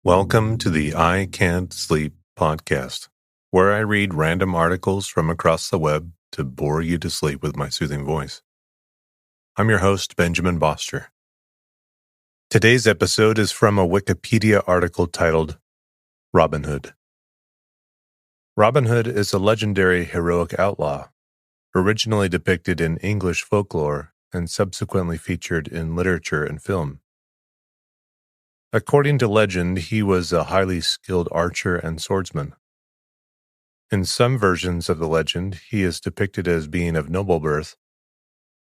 Welcome to the I Can't Sleep podcast, where I read random articles from across the web to bore you to sleep with my soothing voice. I'm your host, Benjamin Boster. Today's episode is from a Wikipedia article titled Robin Hood. Robin Hood is a legendary heroic outlaw, originally depicted in English folklore and subsequently featured in literature and film. According to legend, he was a highly skilled archer and swordsman. In some versions of the legend, he is depicted as being of noble birth,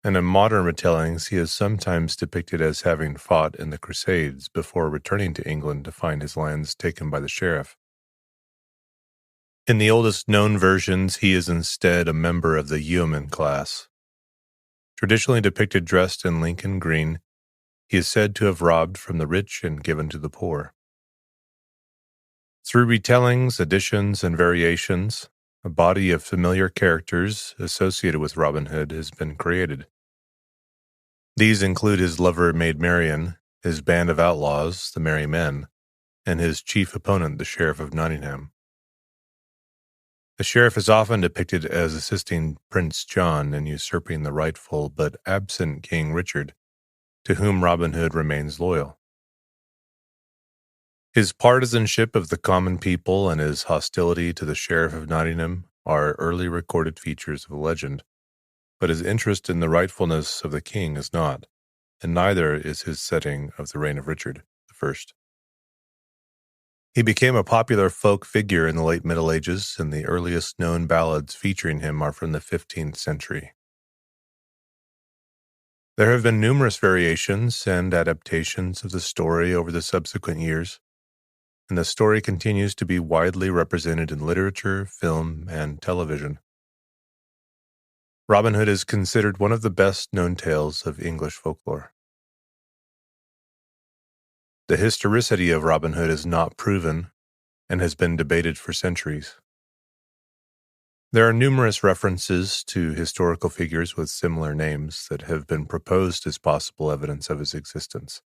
and in modern retellings, he is sometimes depicted as having fought in the Crusades before returning to England to find his lands taken by the sheriff. In the oldest known versions, he is instead a member of the yeoman class. Traditionally depicted dressed in Lincoln green, he is said to have robbed from the rich and given to the poor. Through retellings, additions, and variations, a body of familiar characters associated with Robin Hood has been created. These include his lover Maid Marian, his band of outlaws, the Merry Men, and his chief opponent, the Sheriff of Nottingham. The sheriff is often depicted as assisting Prince John in usurping the rightful but absent King Richard, to whom Robin Hood remains loyal. His partisanship of the common people and his hostility to the Sheriff of Nottingham are early recorded features of the legend, but his interest in the rightfulness of the king is not, and neither is his setting of the reign of Richard I. He became a popular folk figure in the late Middle Ages, and the earliest known ballads featuring him are from the 15th century. There have been numerous variations and adaptations of the story over the subsequent years, and the story continues to be widely represented in literature, film, and television. Robin Hood is considered one of the best-known tales of English folklore. The historicity of Robin Hood is not proven and has been debated for centuries. There are numerous references to historical figures with similar names that have been proposed as possible evidence of his existence,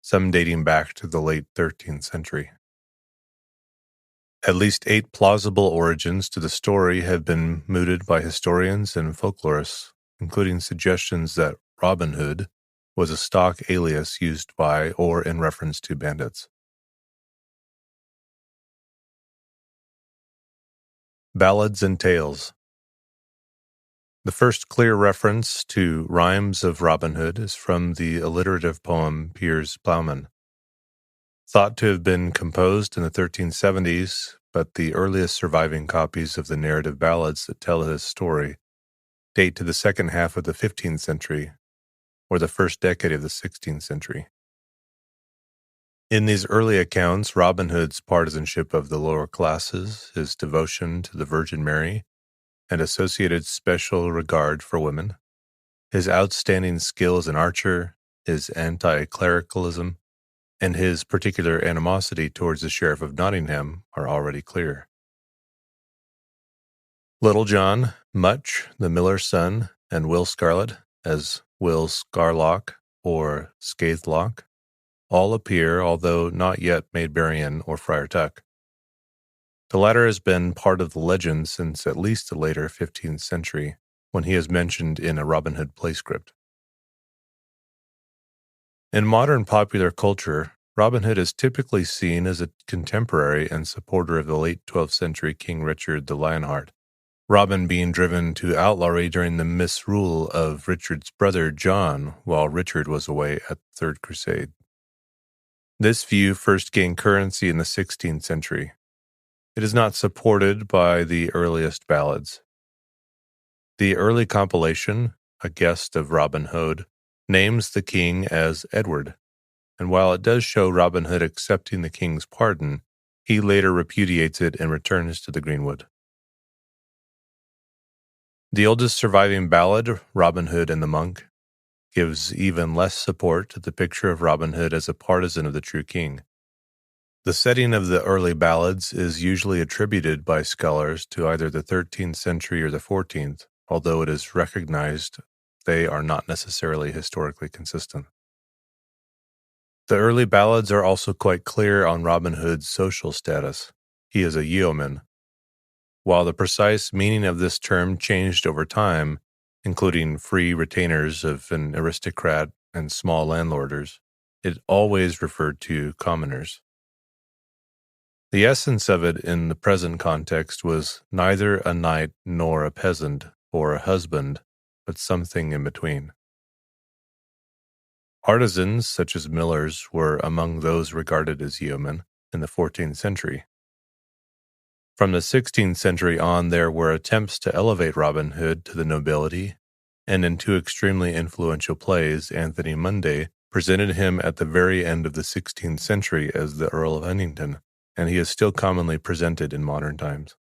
some dating back to the late 13th century. At least 8 plausible origins to the story have been mooted by historians and folklorists, including suggestions that Robin Hood was a stock alias used by or in reference to bandits. Ballads and Tales. The first clear reference to rhymes of Robin Hood is from the alliterative poem Piers Plowman. Thought to have been composed in the 1370s, but the earliest surviving copies of the narrative ballads that tell his story date to the second half of the 15th century or the first decade of the 16th century. In these early accounts, Robin Hood's partisanship of the lower classes, his devotion to the Virgin Mary, and associated special regard for women, his outstanding skill as an archer, his anti-clericalism, and his particular animosity towards the Sheriff of Nottingham are already clear. Little John, Much, the miller's son, and Will Scarlet, as Will Scarlock or Scathelock, all appear, although not yet Maid Marian or Friar Tuck. The latter has been part of the legend since at least the later 15th century, when he is mentioned in a Robin Hood play script. In modern popular culture, Robin Hood is typically seen as a contemporary and supporter of the late 12th century King Richard the Lionheart, Robin being driven to outlawry during the misrule of Richard's brother John while Richard was away at the Third Crusade. This view first gained currency in the 16th century. It is not supported by the earliest ballads. The early compilation, A Guest of Robin Hood, names the king as Edward, and while it does show Robin Hood accepting the king's pardon, he later repudiates it and returns to the greenwood. The oldest surviving ballad, Robin Hood and the Monk, gives even less support to the picture of Robin Hood as a partisan of the true king. The setting of the early ballads is usually attributed by scholars to either the 13th century or the 14th, although it is recognized they are not necessarily historically consistent. The early ballads are also quite clear on Robin Hood's social status. He is a yeoman. While the precise meaning of this term changed over time, including free retainers of an aristocrat and small landlorders, it always referred to commoners. The essence of it in the present context was neither a knight nor a peasant or a husband, but something in between. Artisans, such as millers, were among those regarded as yeomen in the 14th century. From the 16th century on, there were attempts to elevate Robin Hood to the nobility, and in two extremely influential plays, Anthony Munday presented him at the very end of the 16th century as the Earl of Huntingdon, and he is still commonly presented in modern times.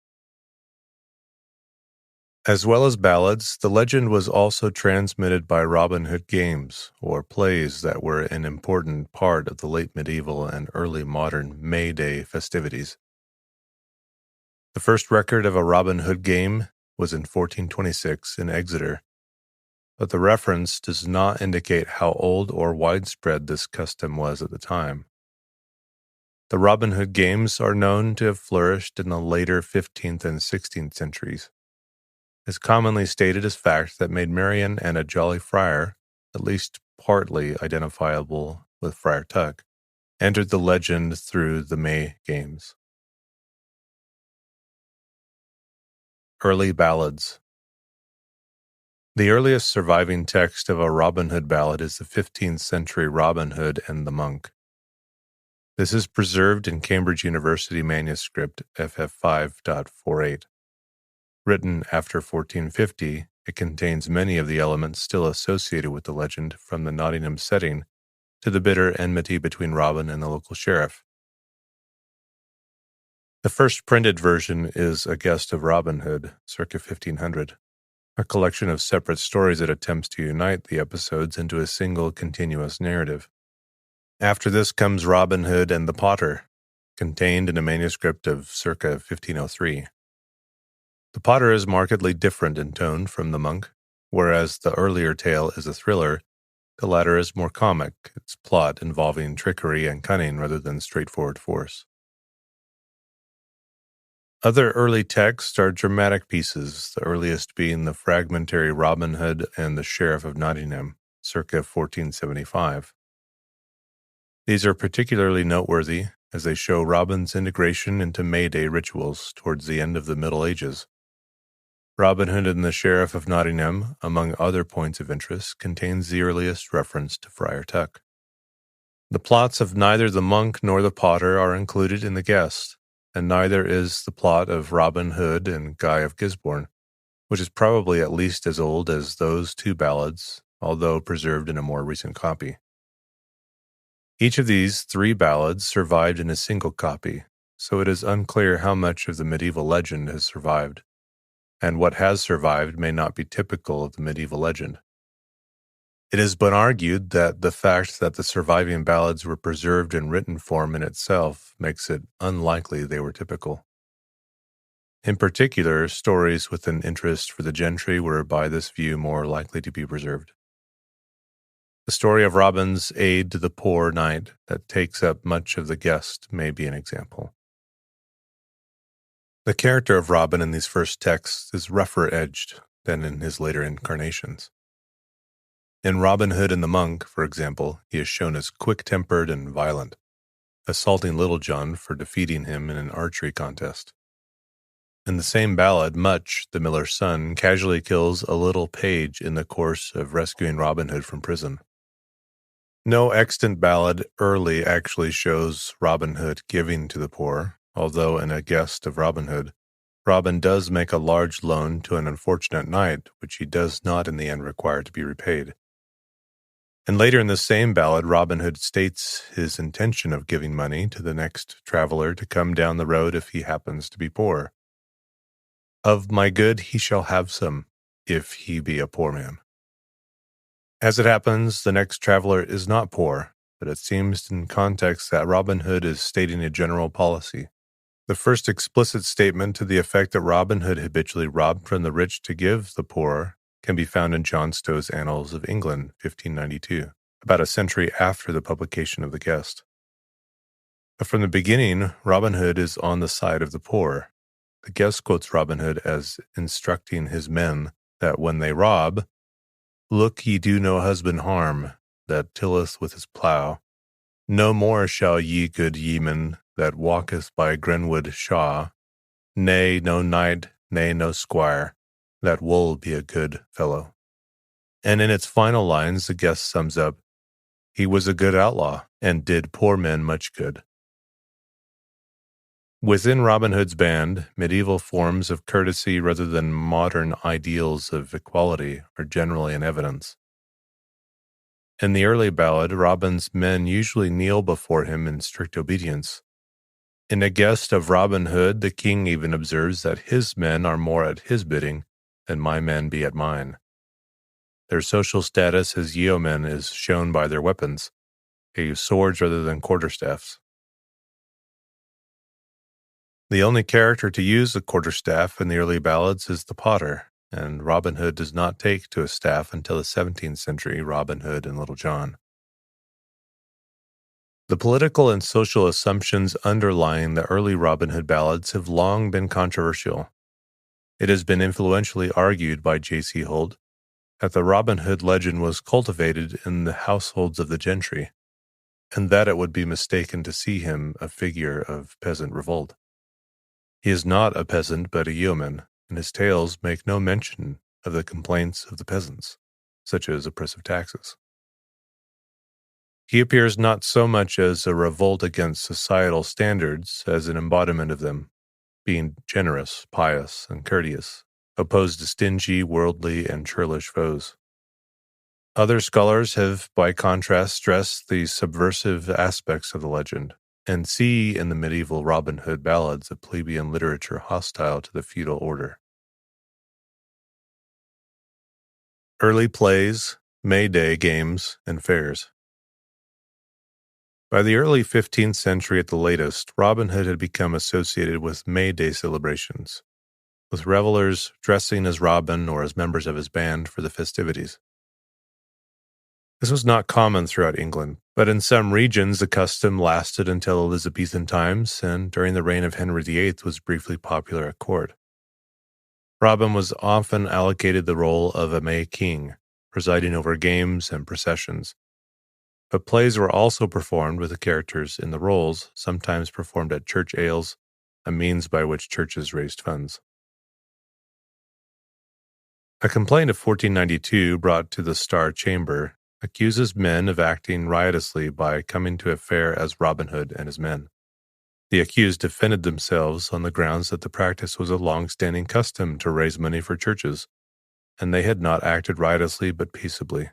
As well as ballads, the legend was also transmitted by Robin Hood games, or plays that were an important part of the late medieval and early modern May Day festivities. The first record of a Robin Hood game was in 1426 in Exeter, but the reference does not indicate how old or widespread this custom was at the time. The Robin Hood games are known to have flourished in the later 15th and 16th centuries. It is commonly stated as fact that Maid Marian and a jolly friar, at least partly identifiable with Friar Tuck, entered the legend through the May games. Early ballads. The earliest surviving text of a Robin Hood ballad is the 15th century Robin Hood and the Monk. This is preserved in Cambridge University manuscript FF5.48. Written after 1450, it contains many of the elements still associated with the legend, from the Nottingham setting to the bitter enmity between Robin and the local sheriff. The first printed version is A Guest of Robin Hood, circa 1500, a collection of separate stories that attempts to unite the episodes into a single continuous narrative. After this comes Robin Hood and the Potter, contained in a manuscript of circa 1503. The Potter is markedly different in tone from the Monk. Whereas the earlier tale is a thriller, the latter is more comic, its plot involving trickery and cunning rather than straightforward force. Other early texts are dramatic pieces, the earliest being the fragmentary Robin Hood and the Sheriff of Nottingham, circa 1475. These are particularly noteworthy as they show Robin's integration into May Day rituals towards the end of the Middle Ages. Robin Hood and the Sheriff of Nottingham, among other points of interest, contains the earliest reference to Friar Tuck. The plots of neither the Monk nor the Potter are included in The Guest, and neither is the plot of Robin Hood and Guy of Gisborne, which is probably at least as old as those two ballads, although preserved in a more recent copy. Each of these three ballads survived in a single copy, so it is unclear how much of the medieval legend has survived, and what has survived may not be typical of the medieval legend. It has been argued that the fact that the surviving ballads were preserved in written form in itself makes it unlikely they were typical. In particular, stories with an interest for the gentry were by this view more likely to be preserved. The story of Robin's aid to the poor knight that takes up much of The Guest may be an example. The character of Robin in these first texts is rougher-edged than in his later incarnations. In Robin Hood and the Monk, for example, he is shown as quick-tempered and violent, assaulting Little John for defeating him in an archery contest. In the same ballad, Much, the miller's son, casually kills a little page in the course of rescuing Robin Hood from prison. No extant ballad early actually shows Robin Hood giving to the poor, although in A Guest of Robin Hood, Robin does make a large loan to an unfortunate knight, which he does not in the end require to be repaid. And later in the same ballad, Robin Hood states his intention of giving money to the next traveler to come down the road if he happens to be poor. Of my good he shall have some, if he be a poor man. As it happens, the next traveler is not poor, but it seems in context that Robin Hood is stating a general policy. The first explicit statement to the effect that Robin Hood habitually robbed from the rich to give the poor can be found in John Stow's Annals of England, 1592, about a century after the publication of The Guest. But from the beginning, Robin Hood is on the side of the poor. The Guest quotes Robin Hood as instructing his men that when they rob, "Look ye do no husband harm, that tilleth with his plough. No more shall ye good yeoman, that walketh by Grenwood Shaw. Nay, no knight, nay, no squire, that will be a good fellow." And in its final lines, the Guest sums up, "He was a good outlaw, and did poor men much good." Within Robin Hood's band, medieval forms of courtesy rather than modern ideals of equality are generally in evidence. In the early ballad, Robin's men usually kneel before him in strict obedience. In A Guest of Robin Hood, the king even observes that his men are more at his bidding than my men be at mine. Their social status as yeomen is shown by their weapons. They use swords rather than quarterstaffs. The only character to use a quarterstaff in the early ballads is the potter, and Robin Hood does not take to a staff until the 17th century Robin Hood and Little John. The political and social assumptions underlying the early Robin Hood ballads have long been controversial. It has been influentially argued by J.C. Holt that the Robin Hood legend was cultivated in the households of the gentry, and that it would be mistaken to see him a figure of peasant revolt. He is not a peasant but a yeoman, and his tales make no mention of the complaints of the peasants, such as oppressive taxes. He appears not so much as a revolt against societal standards as an embodiment of them, being generous, pious, and courteous, opposed to stingy, worldly, and churlish foes. Other scholars have, by contrast, stressed the subversive aspects of the legend, and see in the medieval Robin Hood ballads a plebeian literature hostile to the feudal order. Early plays, May Day games, and fairs. By the early 15th century at the latest, Robin Hood had become associated with May Day celebrations, with revelers dressing as Robin or as members of his band for the festivities. This was not common throughout England, but in some regions the custom lasted until Elizabethan times, and during the reign of Henry VIII was briefly popular at court. Robin was often allocated the role of a May King, presiding over games and processions. But plays were also performed with the characters in the roles, sometimes performed at church ales, a means by which churches raised funds. A complaint of 1492 brought to the Star Chamber accuses men of acting riotously by coming to a fair as Robin Hood and his men. The accused defended themselves on the grounds that the practice was a long-standing custom to raise money for churches, and they had not acted riotously but peaceably.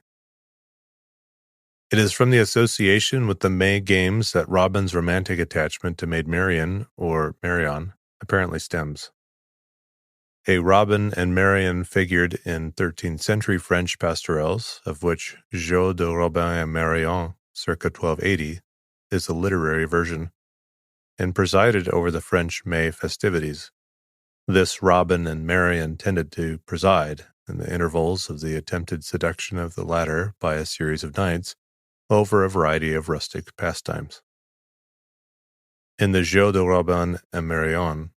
It is from the association with the May Games that Robin's romantic attachment to Maid Marian, or Marion, apparently stems. A Robin and Marion figured in 13th century French pastorals, of which Jeux de Robin et Marion, circa 1280, is the literary version, and presided over the French May festivities. This Robin and Marion tended to preside, in the intervals of the attempted seduction of the latter by a series of knights, over a variety of rustic pastimes. In the Jeux de Robin et Marion,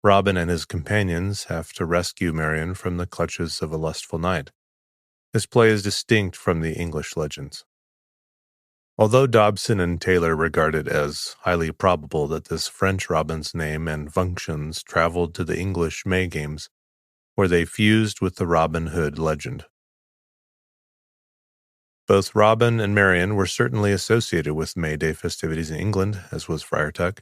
Robin and his companions have to rescue Marion from the clutches of a lustful knight. This play is distinct from the English legends. Although Dobson and Taylor regard it as highly probable that this French Robin's name and functions traveled to the English May Games, where they fused with the Robin Hood legend. Both Robin and Marion were certainly associated with May Day festivities in England, as was Friar Tuck,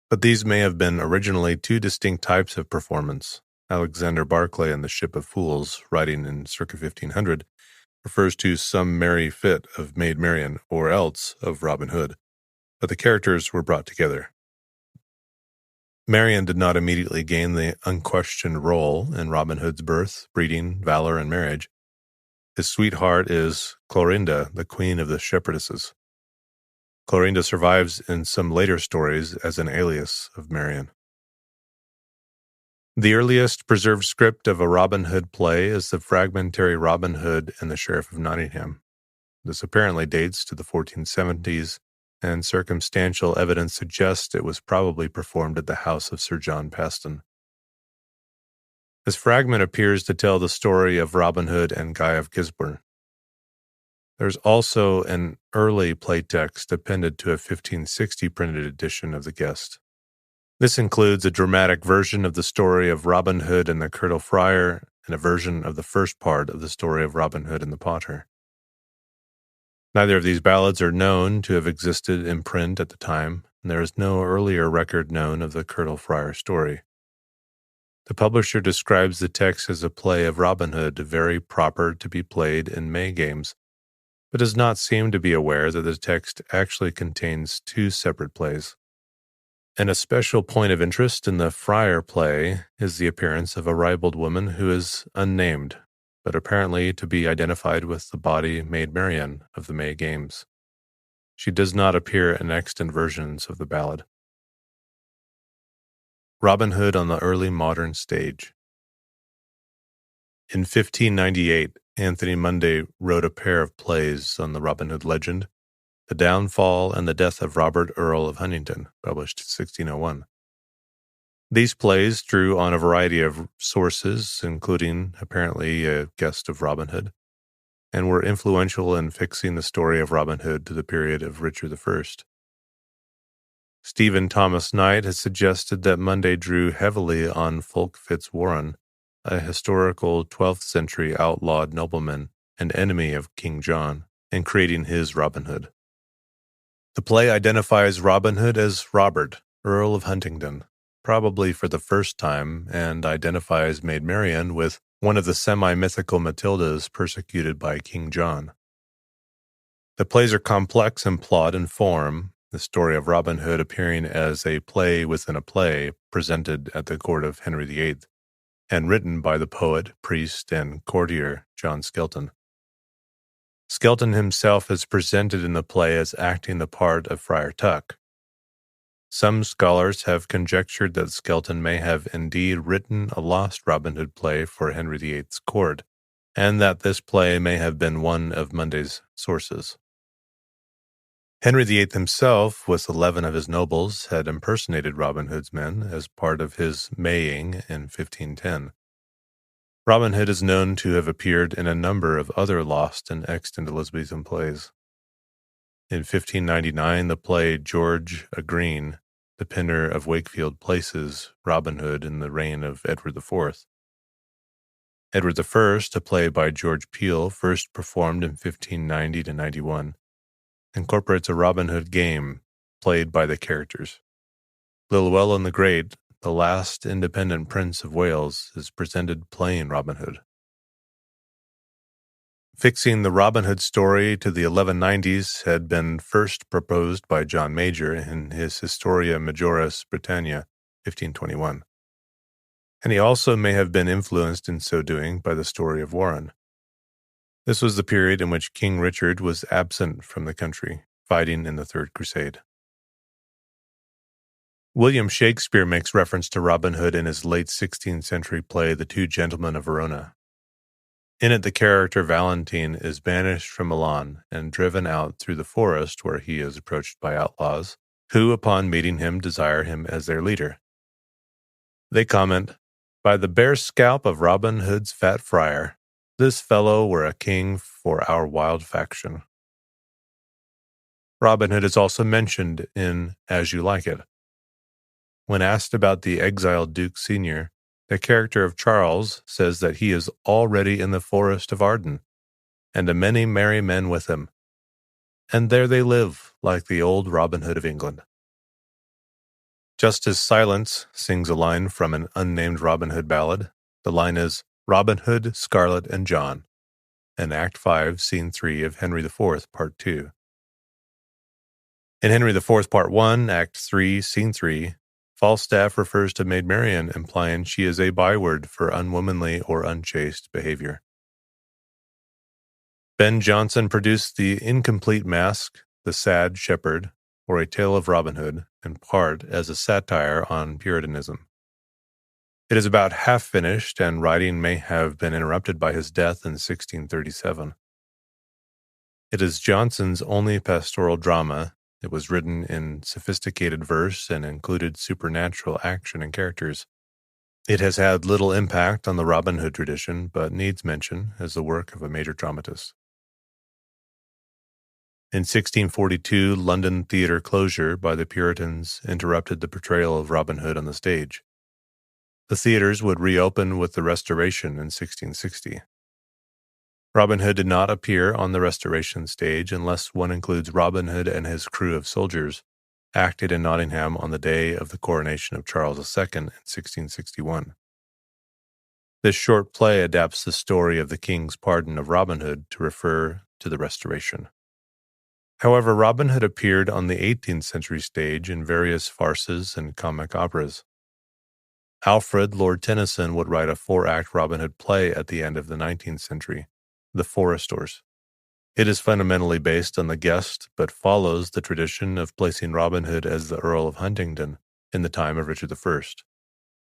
but these may have been originally two distinct types of performance. Alexander Barclay in The Ship of Fools, writing in circa 1500, refers to some merry fit of Maid Marian, or else of Robin Hood, but the characters were brought together. Marian did not immediately gain the unquestioned role in Robin Hood's birth, breeding, valor, and marriage. His sweetheart is Clorinda, the queen of the shepherdesses. Clorinda survives in some later stories as an alias of Marian. The earliest preserved script of a Robin Hood play is the fragmentary Robin Hood and the Sheriff of Nottingham. This apparently dates to the 1470s, and circumstantial evidence suggests it was probably performed at the house of Sir John Paston. This fragment appears to tell the story of Robin Hood and Guy of Gisborne. There's also an early playtext appended to a 1560 printed edition of The Guest. This includes a dramatic version of the story of Robin Hood and the Curtal Friar and a version of the first part of the story of Robin Hood and the Potter. Neither of these ballads are known to have existed in print at the time, and there is no earlier record known of the Curtal Friar story. The publisher describes the text as a play of Robin Hood, very proper to be played in May games, but does not seem to be aware that the text actually contains two separate plays. And a special point of interest in the Friar play is the appearance of a ribald woman who is unnamed, but apparently to be identified with the body Maid Marian of the May games. She does not appear in extant versions of the ballad. Robin Hood on the early modern stage. In 1598, Anthony Munday wrote a pair of plays on the Robin Hood legend, The Downfall and the Death of Robert Earl of Huntingdon, published in 1601. These plays drew on a variety of sources, including apparently a guest of Robin Hood, and were influential in fixing the story of Robin Hood to the period of Richard I. Stephen Thomas Knight has suggested that Munday drew heavily on Fulk Fitzwarren, a historical 12th century outlawed nobleman and enemy of King John, in creating his Robin Hood. The play identifies Robin Hood as Robert, Earl of Huntingdon, probably for the first time, and identifies Maid Marian with one of the semi-mythical Matildas persecuted by King John. The plays are complex in plot and form, the story of Robin Hood appearing as a play within a play presented at the court of Henry VIII, and written by the poet, priest, and courtier John Skelton. Skelton himself is presented in the play as acting the part of Friar Tuck. Some scholars have conjectured that Skelton may have indeed written a lost Robin Hood play for Henry VIII's court, and that this play may have been one of Munday's sources. Henry VIII himself, with 11 of his nobles, had impersonated Robin Hood's men as part of his Maying in 1510. Robin Hood is known to have appeared in a number of other lost and extant Elizabethan plays. In 1599, the play George a Green, the Pinner of Wakefield places Robin Hood in the reign of Edward IV. Edward I, a play by George Peele, first performed in 1590-91, incorporates a Robin Hood game played by the characters. Llewellyn the Great, the last independent Prince of Wales, is presented playing Robin Hood. Fixing the Robin Hood story to the 1190s had been first proposed by John Major in his Historia Majoris Britannia, 1521. And he also may have been influenced in so doing by the story of Warren. This was the period in which King Richard was absent from the country, fighting in the Third Crusade. William Shakespeare makes reference to Robin Hood in his late 16th century play The Two Gentlemen of Verona. In it, the character Valentine is banished from Milan and driven out through the forest where he is approached by outlaws, who, upon meeting him, desire him as their leader. They comment, "By the bare scalp of Robin Hood's fat friar, this fellow were a king for our wild faction." Robin Hood is also mentioned in As You Like It. When asked about the exiled Duke Senior, the character of Charles says that he is already in the forest of Arden, and a many merry men with him, and there they live like the old Robin Hood of England. Justice Silence sings a line from an unnamed Robin Hood ballad. The line is, Robin Hood, Scarlet, and John, in Act 5, Scene 3 of Henry IV, Part 2. In Henry IV, Part 1, Act 3, Scene 3, Falstaff refers to Maid Marian, implying she is a byword for unwomanly or unchaste behavior. Ben Jonson produced the incomplete masque, The Sad Shepherd, or A Tale of Robin Hood, in part as a satire on Puritanism. It is about half finished, and writing may have been interrupted by his death in 1637. It is Johnson's only pastoral drama. It was written in sophisticated verse and included supernatural action and characters. It has had little impact on the Robin Hood tradition, but needs mention as the work of a major dramatist. In 1642, London theatre closure by the Puritans interrupted the portrayal of Robin Hood on the stage. The theatres would reopen with the Restoration in 1660. Robin Hood did not appear on the Restoration stage unless one includes Robin Hood and his crew of soldiers, acted in Nottingham on the day of the coronation of Charles II in 1661. This short play adapts the story of the king's pardon of Robin Hood to refer to the Restoration. However, Robin Hood appeared on the 18th century stage in various farces and comic operas. Alfred, Lord Tennyson, would write a 4-act Robin Hood play at the end of the 19th century, The Foresters. It is fundamentally based on The Guest, but follows the tradition of placing Robin Hood as the Earl of Huntingdon in the time of Richard I,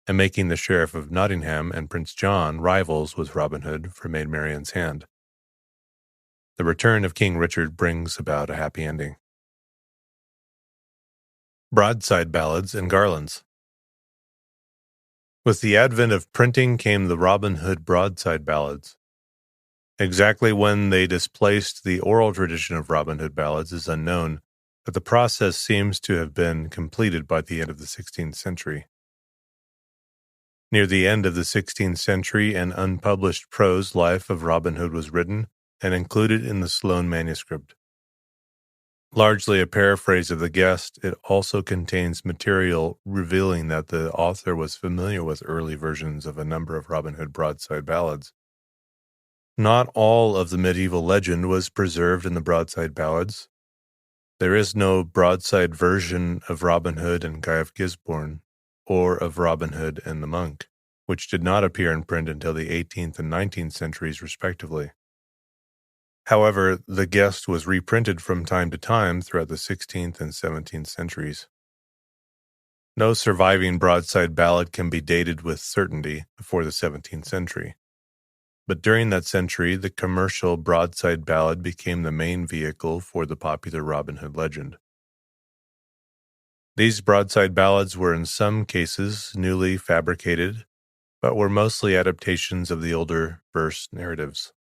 and making the Sheriff of Nottingham and Prince John rivals with Robin Hood for Maid Marian's hand. The return of King Richard brings about a happy ending. Broadside Ballads and Garlands. With the advent of printing came the Robin Hood broadside ballads. Exactly when they displaced the oral tradition of Robin Hood ballads is unknown, but the process seems to have been completed by the end of the 16th century. Near the end of the 16th century, an unpublished prose life of Robin Hood was written and included in the Sloane manuscript. Largely a paraphrase of The Guest, it also contains material revealing that the author was familiar with early versions of a number of Robin Hood broadside ballads. Not all of the medieval legend was preserved in the broadside ballads. There is no broadside version of Robin Hood and Guy of Gisborne, or of Robin Hood and the Monk, which did not appear in print until the 18th and 19th centuries respectively. However, The Guest was reprinted from time to time throughout the 16th and 17th centuries. No surviving broadside ballad can be dated with certainty before the 17th century. But during that century, the commercial broadside ballad became the main vehicle for the popular Robin Hood legend. These broadside ballads were in some cases newly fabricated, but were mostly adaptations of the older verse narratives.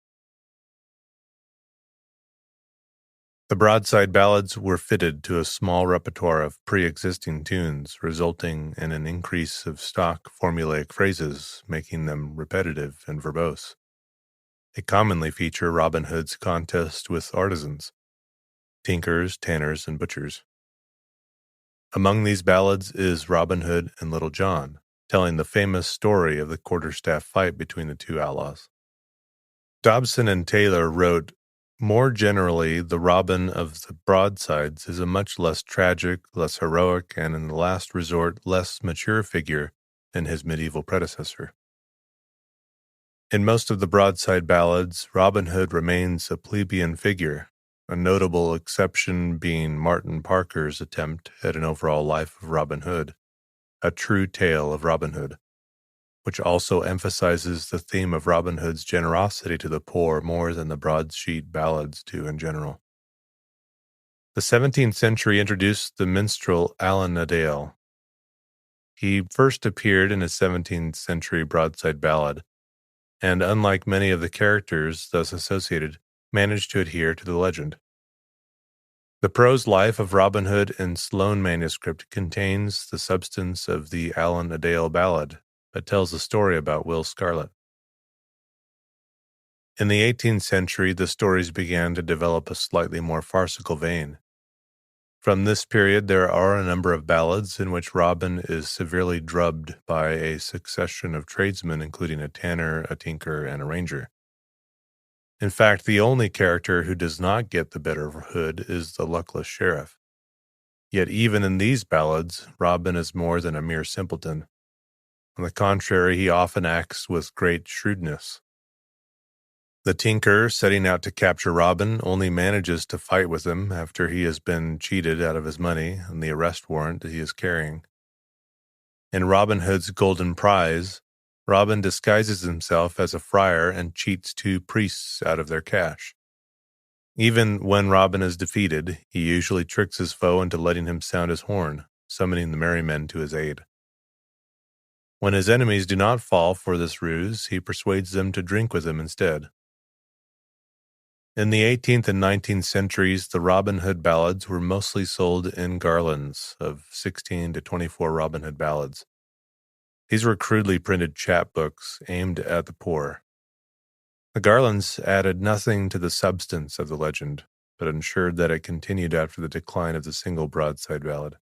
The broadside ballads were fitted to a small repertoire of pre-existing tunes, resulting in an increase of stock formulaic phrases, making them repetitive and verbose. They commonly feature Robin Hood's contest with artisans, tinkers, tanners, and butchers. Among these ballads is Robin Hood and Little John, telling the famous story of the quarterstaff fight between the two outlaws. Dobson and Taylor wrote, "More generally, the Robin of the broadsides is a much less tragic, less heroic, and in the last resort less mature figure than his medieval predecessor. In most of the broadside ballads, Robin Hood remains a plebeian figure, a notable exception being Martin Parker's attempt at an overall life of Robin Hood, A True Tale of Robin Hood, which also emphasizes the theme of Robin Hood's generosity to the poor more than the broadsheet ballads do in general. The 17th century introduced the minstrel Allan a Dale. He first appeared in a 17th century broadside ballad, and unlike many of the characters thus associated, managed to adhere to the legend. The prose life of Robin Hood in Sloane manuscript contains the substance of the Allan a Dale ballad, but tells a story about Will Scarlet. In the 18th century, the stories began to develop a slightly more farcical vein. From this period, there are a number of ballads in which Robin is severely drubbed by a succession of tradesmen, including a tanner, a tinker, and a ranger. In fact, the only character who does not get the better of Hood is the luckless sheriff. Yet even in these ballads, Robin is more than a mere simpleton. On the contrary, he often acts with great shrewdness. The tinker, setting out to capture Robin, only manages to fight with him after he has been cheated out of his money and the arrest warrant that he is carrying. In Robin Hood's Golden Prize, Robin disguises himself as a friar and cheats two priests out of their cash. Even when Robin is defeated, he usually tricks his foe into letting him sound his horn, summoning the merry men to his aid. When his enemies do not fall for this ruse, he persuades them to drink with him instead. In the 18th and 19th centuries, the Robin Hood ballads were mostly sold in garlands of 16 to 24 Robin Hood ballads. These were crudely printed chapbooks aimed at the poor. The garlands added nothing to the substance of the legend, but ensured that it continued after the decline of the single broadside ballad.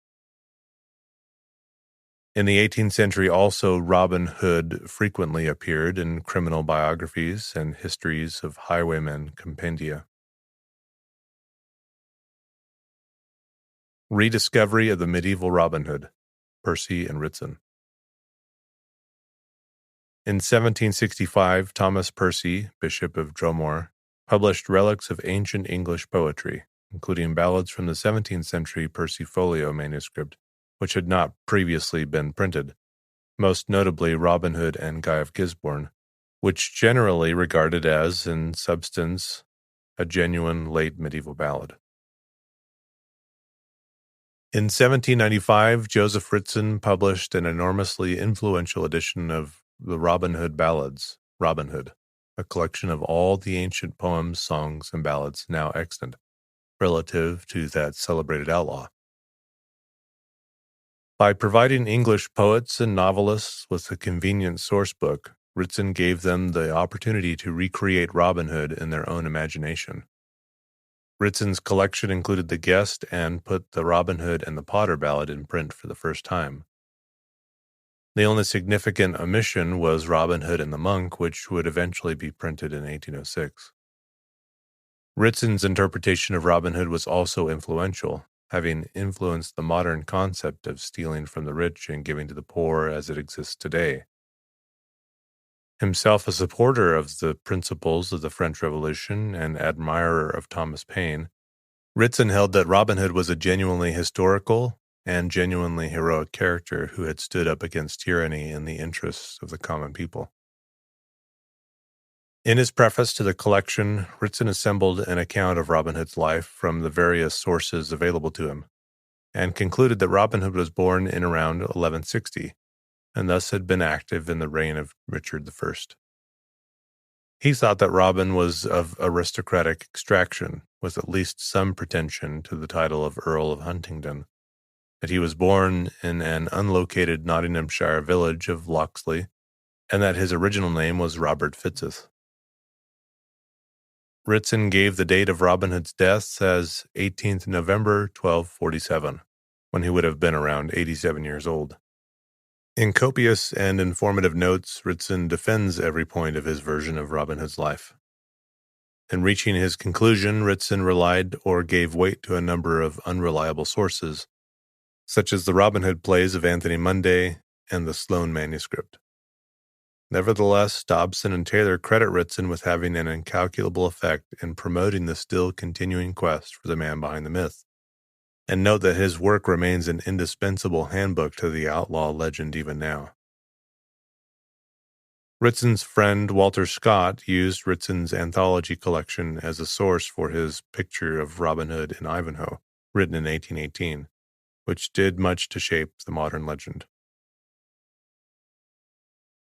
In the 18th century also, Robin Hood frequently appeared in criminal biographies and histories of highwaymen compendia. Rediscovery of the medieval Robin Hood, Percy and Ritson. In 1765, Thomas Percy, Bishop of Dromore, published relics of ancient English poetry, including ballads from the 17th century Percy Folio manuscript, which had not previously been printed, most notably Robin Hood and Guy of Gisborne, which generally regarded as, in substance, a genuine late medieval ballad. In 1795, Joseph Ritson published an enormously influential edition of the Robin Hood Ballads, Robin Hood, a collection of all the ancient poems, songs, and ballads now extant, relative to that celebrated outlaw. By providing English poets and novelists with a convenient source book, Ritson gave them the opportunity to recreate Robin Hood in their own imagination. Ritson's collection included The Guest and put the Robin Hood and the Potter ballad in print for the first time. The only significant omission was Robin Hood and the Monk, which would eventually be printed in 1806. Ritson's interpretation of Robin Hood was also influential, having influenced the modern concept of stealing from the rich and giving to the poor as it exists today. Himself a supporter of the principles of the French Revolution and admirer of Thomas Paine, Ritson held that Robin Hood was a genuinely historical and genuinely heroic character who had stood up against tyranny in the interests of the common people. In his preface to the collection, Ritson assembled an account of Robin Hood's life from the various sources available to him, and concluded that Robin Hood was born in around 1160, and thus had been active in the reign of Richard I. He thought that Robin was of aristocratic extraction, with at least some pretension to the title of Earl of Huntingdon, that he was born in an unlocated Nottinghamshire village of Locksley, and that his original name was Robert Fitzeth. Ritson gave the date of Robin Hood's death as 18th November 1247, when he would have been around 87 years old. In copious and informative notes, Ritson defends every point of his version of Robin Hood's life. In reaching his conclusion, Ritson relied or gave weight to a number of unreliable sources, such as the Robin Hood plays of Anthony Munday and the Sloane manuscript. Nevertheless, Dobson and Taylor credit Ritson with having an incalculable effect in promoting the still continuing quest for the man behind the myth, and note that his work remains an indispensable handbook to the outlaw legend even now. Ritson's friend Walter Scott used Ritson's anthology collection as a source for his picture of Robin Hood in Ivanhoe, written in 1818, which did much to shape the modern legend.